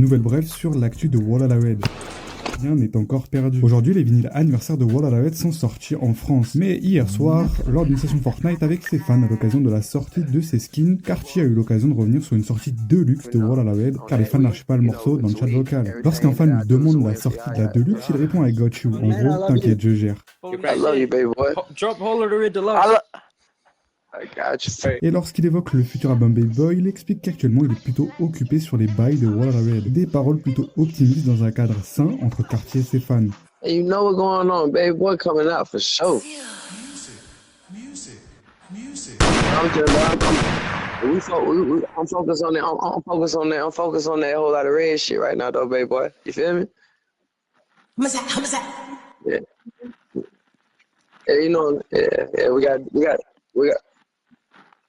Nouvelle brève sur l'actu de Walla la Red. Rien n'est encore perdu. Aujourd'hui, les vinyles anniversaires de Walla la Red sont sortis en France. Mais hier soir, lors d'une session Fortnite avec ses fans à l'occasion de la sortie de ses skins, Cartier a eu l'occasion de revenir sur une sortie Deluxe de Walla la Red, car les fans n'arrivent pas le morceau dans le chat vocal. Lorsqu'un fan lui demande la sortie de la Deluxe, il répond I got you. En gros, t'inquiète, je gère. I love you, baby boy. Drop Walla la Red Deluxe. I got you. Et lorsqu'il évoque le futur album Baby Boy, il explique qu'actuellement il est plutôt occupé sur les bails de Walla la Red. Des paroles plutôt optimistes dans un cadre sain entre Cartier et ses fans. And you know what's going on, baby boy coming out for sure. Music. I'm focused on that. I'm focused on that. I'm focused on that whole lot of red shit right now, though, baby boy. You feel me? Yeah. Yeah, you know, yeah.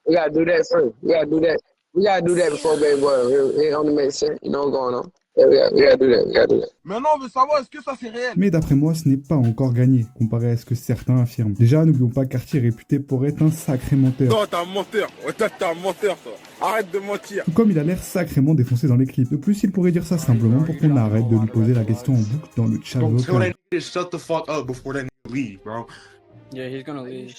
We gotta do that first. We gotta do that before baby boy. It only makes sense. You know what's going on. Yeah, we gotta do that. Maintenant, on veut savoir est-ce que ça c'est réel. Mais d'après moi, ce n'est pas encore gagné, comparé à ce que certains affirment. Déjà, n'oublions pas que Cartier est réputé pour être un sacré menteur. Non, t'es un menteur. Ouais, t'es un menteur, toi. Arrête de mentir. Tout comme il a l'air sacrément défoncé dans les clips. De plus, il pourrait dire ça simplement pour qu'on arrête de lui poser la question en boucle dans le chat vocal. Shut the fuck up before that nigga leave, bro. Yeah, he's gonna leave.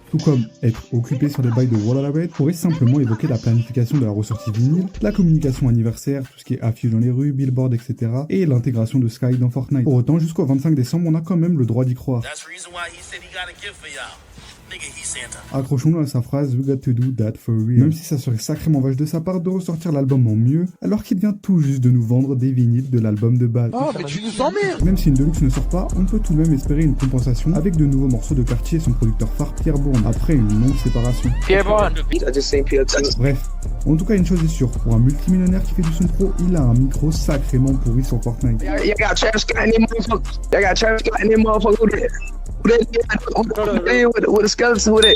Tout comme être occupé sur les bails de Walla la Red pourrait simplement évoquer la planification de la ressortie vinyle, la communication anniversaire, tout ce qui est affiche dans les rues, billboard, etc. et l'intégration de Sky dans Fortnite. Pour autant, jusqu'au 25 décembre, on a quand même le droit d'y croire. Accrochons-nous à sa phrase We got to do that for real. Même si ça serait sacrément vache de sa part de ressortir l'album en mieux, alors qu'il vient tout juste de nous vendre des vinyles de l'album de base. Oh, mais tu nous emmerdes. Même si une Deluxe ne sort pas, on peut tout de même espérer une compensation avec de nouveaux morceaux de Cartier et son producteur phare Pierre Bourne, après une longue séparation. I just seen P.O.T. Bref, en tout cas une chose est sûre, pour un multimillionnaire qui fait du son pro, il a un micro sacrément pourri sur Fortnite. You got Travis Scott in them motherfuckers. Who that? With a skeleton, who that?